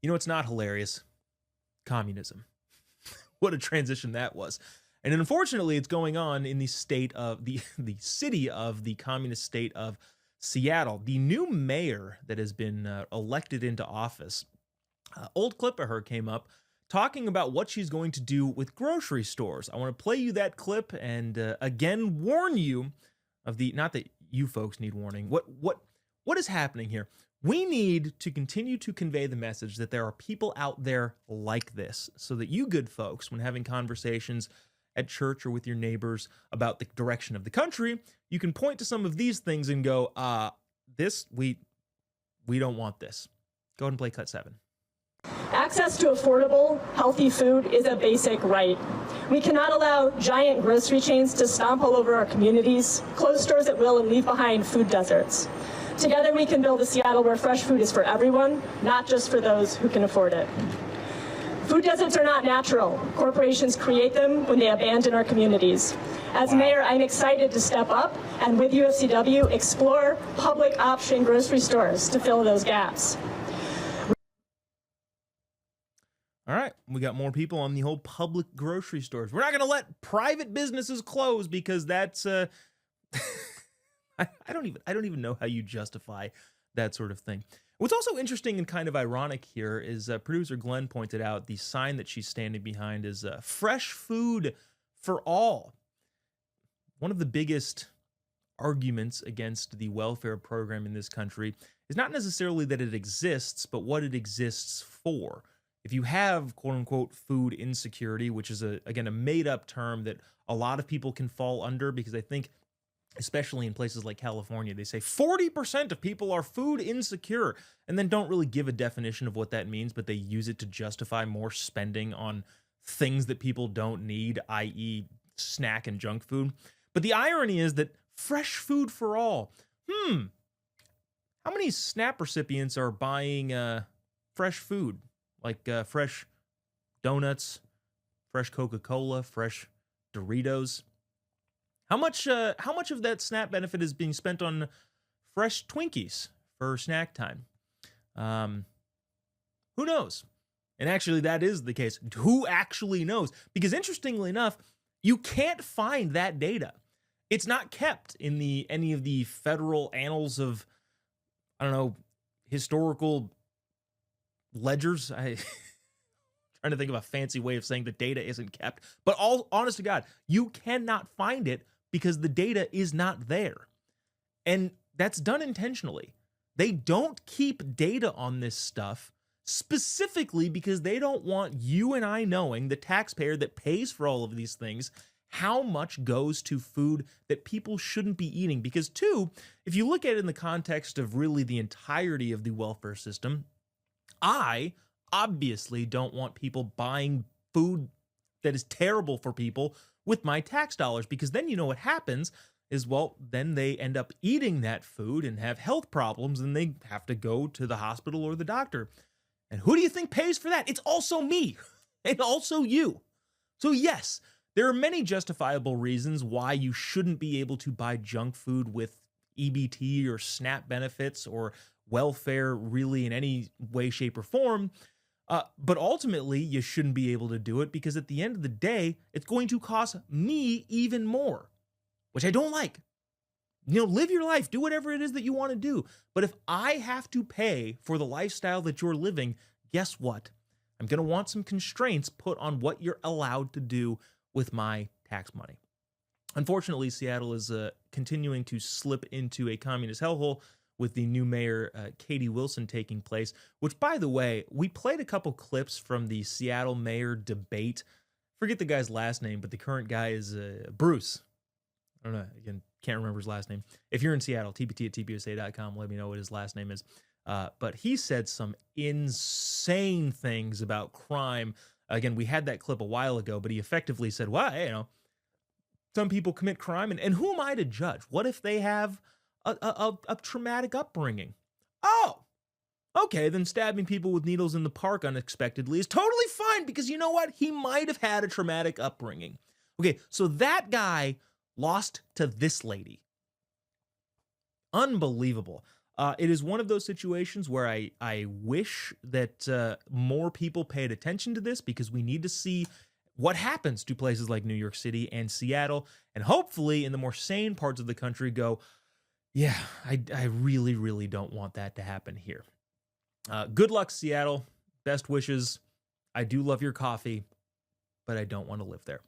You know what's not hilarious? Communism. What a transition that was. And unfortunately, it's going on in the state of the city of the communist state of Seattle. The new mayor that has been elected into office, old clip of her came up talking about what she's going to do with grocery stores. I want to play you that clip and again warn you of the, not that you folks need warning. What is happening here? We need to continue to convey the message that there are people out there like this, so that you good folks, when having conversations at church or with your neighbors about the direction of the country, you can point to some of these things and go, we don't want this. Go ahead and play cut 7. Access to affordable, healthy food is a basic right. We cannot allow giant grocery chains to stomp all over our communities, close stores at will, and leave behind food deserts. Together we can build a Seattle where fresh food is for everyone, not just for those who can afford it. Food deserts are not natural. Corporations create them when they abandon our communities. As mayor, I'm excited to step up and with UFCW explore public option grocery stores to fill those gaps. All right, we got more people on the whole public grocery stores. We're not going to let private businesses close because that's I don't even know how you justify that sort of thing. What's also interesting and kind of ironic here is producer Glenn pointed out the sign that she's standing behind is fresh food for all. One of the biggest arguments against the welfare program in this country is not necessarily that it exists, but what it exists for. If you have quote unquote food insecurity, which is again a made up term that a lot of people can fall under, because I think especially in places like California, they say 40% of people are food insecure and then don't really give a definition of what that means, but they use it to justify more spending on things that people don't need, i.e. snack and junk food. But the irony is that fresh food for all. How many SNAP recipients are buying fresh food? Like fresh donuts, fresh Coca-Cola, fresh Doritos. How much of that SNAP benefit is being spent on fresh Twinkies for snack time? Who knows? And actually, that is the case. Who actually knows? Because interestingly enough, you can't find that data. It's not kept in any of the federal annals of, I don't know, historical ledgers. Trying to think of a fancy way of saying the data isn't kept. But all honest to God, you cannot find it because the data is not there. And that's done intentionally. They don't keep data on this stuff specifically because they don't want you and I knowing, the taxpayer that pays for all of these things, how much goes to food that people shouldn't be eating. Because two, if you look at it in the context of really the entirety of the welfare system, I obviously don't want people buying food that is terrible for people with my tax dollars, because then you know what happens is, well, then they end up eating that food and have health problems and they have to go to the hospital or the doctor. And who do you think pays for that? It's also me and also you. So yes, there are many justifiable reasons why you shouldn't be able to buy junk food with EBT or SNAP benefits or welfare really in any way, shape, or form. But ultimately, you shouldn't be able to do it because at the end of the day, it's going to cost me even more, which I don't like. You know, live your life, do whatever it is that you want to do. But if I have to pay for the lifestyle that you're living, guess what? I'm going to want some constraints put on what you're allowed to do with my tax money. Unfortunately, Seattle is continuing to slip into a communist hellhole with the new mayor, Katie Wilson, taking place, which, by the way, we played a couple clips from the Seattle mayor debate. Forget the guy's last name, but the current guy is Bruce. I don't know. Again, can't remember his last name. If you're in Seattle, tpt@tpusa.com, let me know what his last name is. But he said some insane things about crime. Again, we had that clip a while ago, but he effectively said, well, you know, some people commit crime, and who am I to judge? What if they have a traumatic upbringing? Oh, okay, then stabbing people with needles in the park unexpectedly is totally fine because you know what? He might have had a traumatic upbringing. Okay, so that guy lost to this lady. Unbelievable. It is one of those situations where I wish that more people paid attention to this, because we need to see what happens to places like New York City and Seattle, and hopefully in the more sane parts of the country go, yeah, I really, really don't want that to happen here. Good luck, Seattle. Best wishes. I do love your coffee, but I don't want to live there.